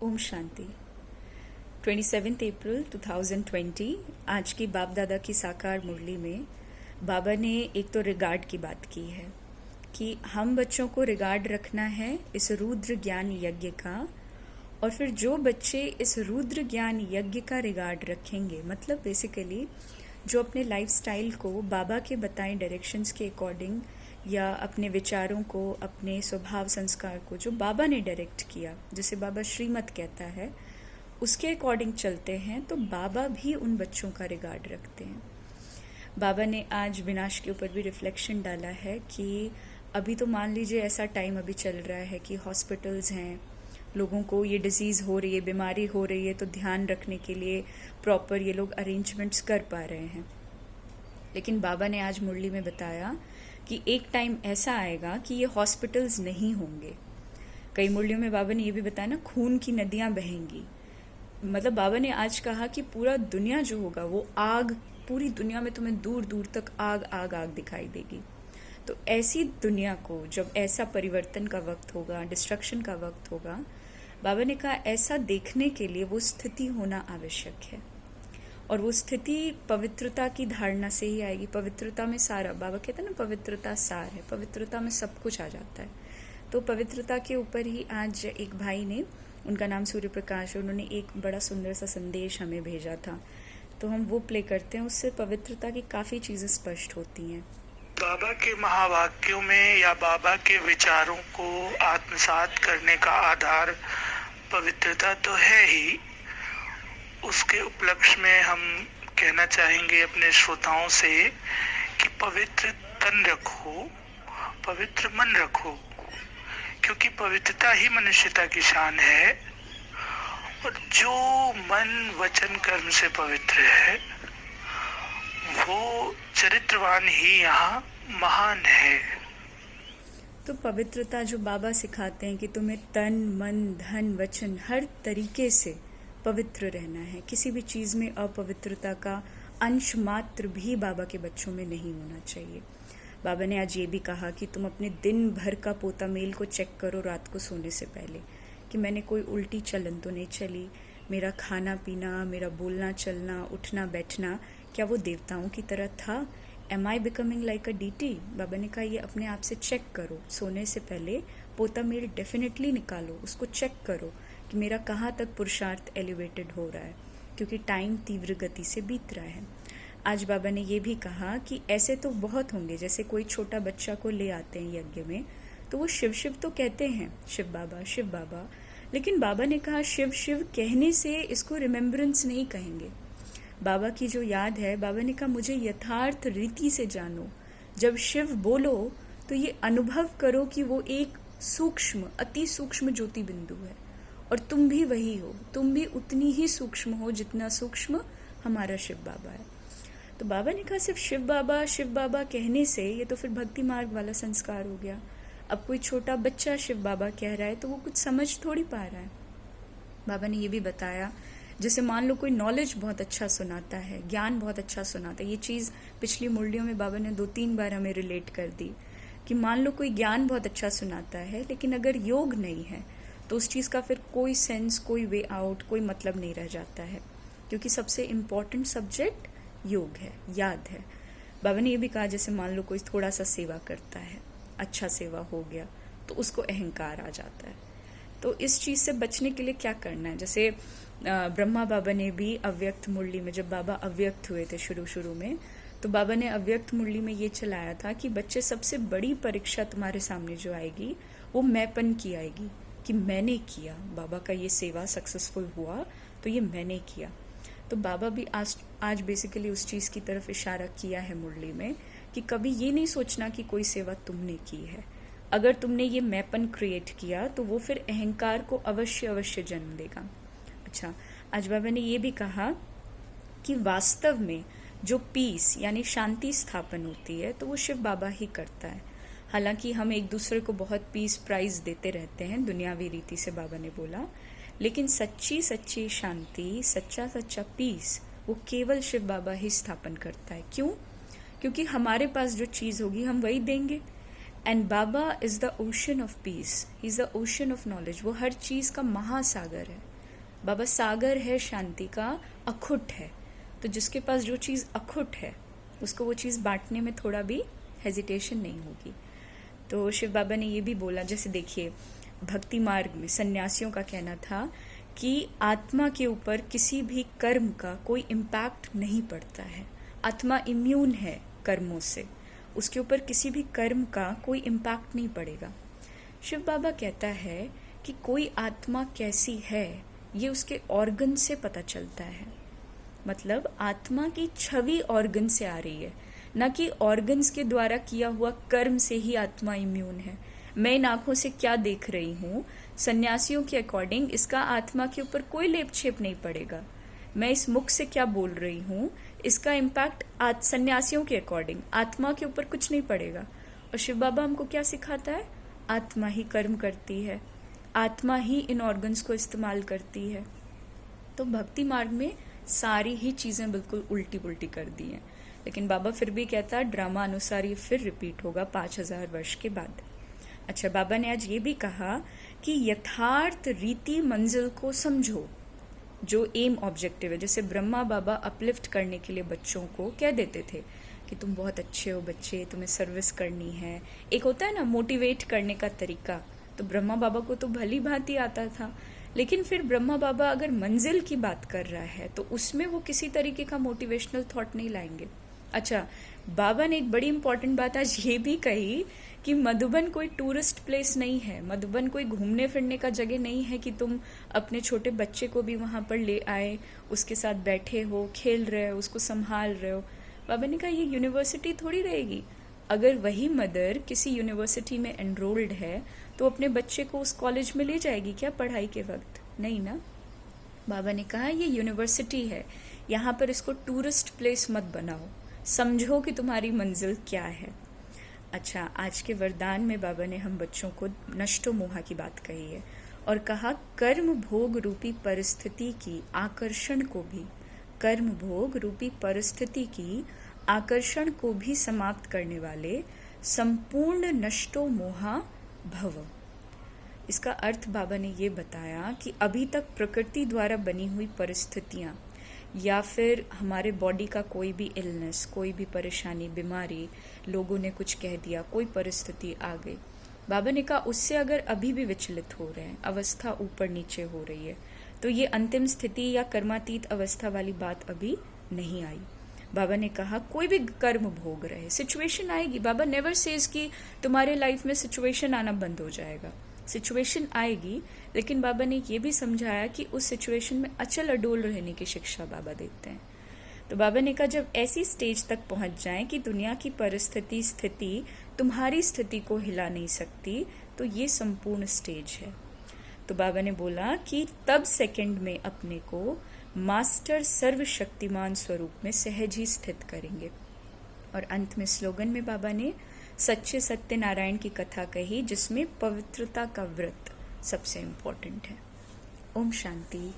ओम शांति। 27 अप्रैल 2020 आज की बाप दादा की साकार मुरली में बाबा ने एक तो रिगार्ड की बात की है कि हम बच्चों को रिगार्ड रखना है इस रुद्र ज्ञान यज्ञ का, और फिर जो बच्चे इस रुद्र ज्ञान यज्ञ का रिगार्ड रखेंगे, मतलब बेसिकली जो अपने लाइफस्टाइल को बाबा के बताए डायरेक्शंस के अकॉर्डिंग या अपने विचारों को, अपने स्वभाव संस्कार को जो बाबा ने डायरेक्ट किया, जिसे बाबा श्रीमत कहता है, उसके अकॉर्डिंग चलते हैं, तो बाबा भी उन बच्चों का रिगार्ड रखते हैं। बाबा ने आज विनाश के ऊपर भी रिफ्लेक्शन डाला है कि अभी तो मान लीजिए ऐसा टाइम अभी चल रहा है कि हॉस्पिटल्स हैं, लोगों को ये डिजीज़ हो रही है, बीमारी हो रही है, तो ध्यान रखने के लिए प्रॉपर ये लोग अरेंजमेंट्स कर पा रहे हैं। लेकिन बाबा ने आज मुरली में बताया कि एक टाइम ऐसा आएगा कि ये हॉस्पिटल्स नहीं होंगे। कई मुरलियों में बाबा ने ये भी बताया ना, खून की नदियाँ बहेंगी। मतलब बाबा ने आज कहा कि पूरा दुनिया जो होगा वो आग, पूरी दुनिया में तुम्हें दूर दूर तक आग आग आग दिखाई देगी। तो ऐसी दुनिया को जब ऐसा परिवर्तन का वक्त होगा, डिस्ट्रक्शन का वक्त होगा, बाबा ने कहा ऐसा देखने के लिए वो स्थिति होना आवश्यक है। और वो स्थिति पवित्रता की धारणा से ही आएगी। पवित्रता में सारा, बाबा कहते हैं ना, पवित्रता सार है, पवित्रता में सब कुछ आ जाता है। तो पवित्रता के ऊपर ही आज एक भाई ने, उनका नाम सूर्य प्रकाश है, उन्होंने एक बड़ा सुंदर सा संदेश हमें भेजा था, तो हम वो प्ले करते हैं। उससे पवित्रता की काफ़ी चीज़ें स्पष्ट होती हैं। बाबा के महावाक्यों में या बाबा के विचारों को आत्मसात करने का आधार पवित्रता तो है ही। उसके उपलक्ष्य में हम कहना चाहेंगे अपने श्रोताओं से कि पवित्र तन रखो, पवित्र मन रखो, क्योंकि पवित्रता ही मनुष्यता की शान है। और जो मन वचन कर्म से पवित्र है वो चरित्रवान ही यहाँ महान है। तो पवित्रता जो बाबा सिखाते हैं कि तुम्हें तन मन धन वचन हर तरीके से पवित्र रहना है, किसी भी चीज़ में अपवित्रता का अंश मात्र भी बाबा के बच्चों में नहीं होना चाहिए। बाबा ने आज ये भी कहा कि तुम अपने दिन भर का पोता मेल को चेक करो रात को सोने से पहले, कि मैंने कोई उल्टी चलन तो नहीं चली, मेरा खाना पीना, मेरा बोलना चलना, उठना बैठना, क्या वो देवताओं की तरह था? Am I becoming like a deity? बाबा ने कहा ये अपने आप से चेक करो। सोने से पहले पोता मेल डेफिनेटली निकालो, उसको चेक करो कि मेरा कहाँ तक पुरुषार्थ एलिवेटेड हो रहा है, क्योंकि टाइम तीव्र गति से बीत रहा है। आज बाबा ने ये भी कहा कि ऐसे तो बहुत होंगे, जैसे कोई छोटा बच्चा को ले आते हैं यज्ञ में, तो वो शिव शिव तो कहते हैं, शिव बाबा, लेकिन बाबा ने कहा शिव शिव कहने से इसको रिमेम्बरेंस नहीं कहेंगे। बाबा की जो याद है, बाबा ने कहा मुझे यथार्थ रीति से जानो। जब शिव बोलो तो ये अनुभव करो कि वो एक सूक्ष्म, अति सूक्ष्म ज्योति बिंदु है, और तुम भी वही हो, तुम भी उतनी ही सूक्ष्म हो जितना सूक्ष्म हमारा शिव बाबा है। तो बाबा ने कहा सिर्फ शिव बाबा कहने से ये तो फिर भक्ति मार्ग वाला संस्कार हो गया। अब कोई छोटा बच्चा शिव बाबा कह रहा है तो वो कुछ समझ थोड़ी पा रहा है। बाबा ने ये भी बताया, जैसे मान लो कोई नॉलेज बहुत अच्छा सुनाता है, ज्ञान बहुत अच्छा सुनाता है। ये चीज़ पिछली मुरलियों में बाबा ने 2-3 बार हमें रिलेट कर दी कि मान लो कोई ज्ञान बहुत अच्छा सुनाता है, लेकिन अगर योग नहीं है तो उस चीज़ का फिर कोई सेंस, कोई वे आउट, कोई मतलब नहीं रह जाता है, क्योंकि सबसे इम्पॉर्टेंट सब्जेक्ट योग है, याद है। बाबा ने ये भी कहा, जैसे मान लो कोई थोड़ा सा सेवा करता है, अच्छा सेवा हो गया, तो उसको अहंकार आ जाता है। तो इस चीज़ से बचने के लिए क्या करना है? जैसे ब्रह्मा बाबा ने भी अव्यक्त मुरली में, जब बाबा अव्यक्त हुए थे शुरू में, तो बाबा ने अव्यक्त मुरली में ये चलाया था कि बच्चे सबसे बड़ी परीक्षा तुम्हारे सामने जो आएगी वो मैंपन की आएगी, कि मैंने किया, बाबा का ये सेवा सक्सेसफुल हुआ तो ये मैंने किया। तो बाबा भी आज बेसिकली उस चीज़ की तरफ इशारा किया है मुरली में कि कभी ये नहीं सोचना कि कोई सेवा तुमने की है। अगर तुमने ये मैंपन क्रिएट किया तो वो फिर अहंकार को अवश्य जन्म देगा। अच्छा, आज बाबा ने ये भी कहा कि वास्तव में जो पीस यानी शांति स्थापन होती है तो वो शिव बाबा ही करता है। हालांकि हम एक दूसरे को बहुत पीस प्राइज देते रहते हैं दुनियावी रीति से, बाबा ने बोला, लेकिन सच्ची शांति, सच्चा पीस वो केवल शिव बाबा ही स्थापन करता है। क्यों? क्योंकि हमारे पास जो चीज़ होगी हम वही देंगे। And Baba is the ocean of peace, he is the ocean of knowledge. वो हर चीज़ का महासागर है। बाबा सागर है शांति का, अखुट है। तो जिसके पास जो चीज़ अखुट है उसको वो चीज़ बांटने में थोड़ा भी हेजिटेशन नहीं होगी। तो शिव बाबा ने ये भी बोला, जैसे देखिए भक्ति मार्ग में सन्यासियों का कहना था कि आत्मा के ऊपर किसी भी कर्म का कोई इम्पैक्ट नहीं पड़ता है। आत्मा इम्यून है कर्मों से, उसके ऊपर किसी भी कर्म का कोई इम्पैक्ट नहीं पड़ेगा। शिव बाबा कहता है कि कोई आत्मा कैसी है ये उसके ऑर्गन से पता चलता है। मतलब आत्मा की छवि ऑर्गन से आ रही है, न कि ऑर्गन्स के द्वारा किया हुआ कर्म से ही आत्मा इम्यून है। मैं इन आंखों से क्या देख रही हूँ, सन्यासियों के अकॉर्डिंग इसका आत्मा के ऊपर कोई लेप छेप नहीं पड़ेगा। मैं इस मुख से क्या बोल रही हूँ, इसका इम्पैक्ट सन्यासियों के अकॉर्डिंग आत्मा के ऊपर कुछ नहीं पड़ेगा। और शिव बाबा हमको क्या सिखाता है, आत्मा ही कर्म करती है, आत्मा ही इन ऑर्गन्स को इस्तेमाल करती है। तो भक्ति मार्ग में सारी ही चीज़ें बिल्कुल उल्टी पुल्टी कर दी हैं, लेकिन बाबा फिर भी कहता ड्रामा अनुसार ये फिर रिपीट होगा 5000 वर्ष के बाद। अच्छा, बाबा ने आज ये भी कहा कि यथार्थ रीति मंजिल को समझो, जो एम ऑब्जेक्टिव है। जैसे ब्रह्मा बाबा अपलिफ्ट करने के लिए बच्चों को कह देते थे कि तुम बहुत अच्छे हो बच्चे, तुम्हें सर्विस करनी है। एक होता है ना मोटिवेट करने का तरीका, तो ब्रह्मा बाबा को तो भली भांति आता था। लेकिन फिर ब्रह्मा बाबा अगर मंजिल की बात कर रहा है तो उसमें वो किसी तरीके का मोटिवेशनल थॉट नहीं लाएंगे। अच्छा, बाबा ने एक बड़ी इंपॉर्टेंट बात आज ये भी कही कि मधुबन कोई टूरिस्ट प्लेस नहीं है, मधुबन कोई घूमने फिरने का जगह नहीं है कि तुम अपने छोटे बच्चे को भी वहाँ पर ले आए, उसके साथ बैठे हो, खेल रहे हो, उसको संभाल रहे हो। बाबा ने कहा ये यूनिवर्सिटी थोड़ी रहेगी। अगर वही मदर किसी यूनिवर्सिटी में एनरोल्ड है तो अपने बच्चे को उस कॉलेज में ले जाएगी क्या पढ़ाई के वक्त? नहीं ना। बाबा ने कहा ये यूनिवर्सिटी है, यहाँ पर इसको टूरिस्ट प्लेस मत बनाओ, समझो कि तुम्हारी मंजिल क्या है। अच्छा, आज के वरदान में बाबा ने हम बच्चों को नष्टो मोहा की बात कही है और कहा कर्म भोग रूपी परिस्थिति की आकर्षण को भी, कर्म भोग रूपी परिस्थिति की आकर्षण को भी समाप्त करने वाले संपूर्ण नष्टो मोहा भव। इसका अर्थ बाबा ने ये बताया कि अभी तक प्रकृति द्वारा बनी हुई परिस्थितियाँ या फिर हमारे बॉडी का कोई भी इलनेस, कोई भी परेशानी, बीमारी, लोगों ने कुछ कह दिया, कोई परिस्थिति आ गई, बाबा ने कहा उससे अगर अभी भी विचलित हो रहे हैं, अवस्था ऊपर नीचे हो रही है, तो ये अंतिम स्थिति या कर्मातीत अवस्था वाली बात अभी नहीं आई। बाबा ने कहा कोई भी कर्म भोग रहे, सिचुएशन आएगी। बाबा नेवर सेज कि तुम्हारे लाइफ में सिचुएशन आना बंद हो जाएगा, सिचुएशन आएगी, लेकिन बाबा ने ये भी समझाया कि उस सिचुएशन में अचल अडोल रहने की शिक्षा बाबा देते हैं। तो बाबा ने कहा जब ऐसी स्टेज तक पहुंच जाएं कि दुनिया की परिस्थिति स्थिति तुम्हारी स्थिति को हिला नहीं सकती, तो ये संपूर्ण स्टेज है। तो बाबा ने बोला कि तब सेकंड में अपने को मास्टर सर्वशक्तिमान स्वरूप में सहज ही स्थित करेंगे। और अंत में स्लोगन में बाबा ने सच्चे सत्यनारायण की कथा कही, जिसमें पवित्रता का व्रत सबसे इम्पोर्टेंट है। ओम शांति।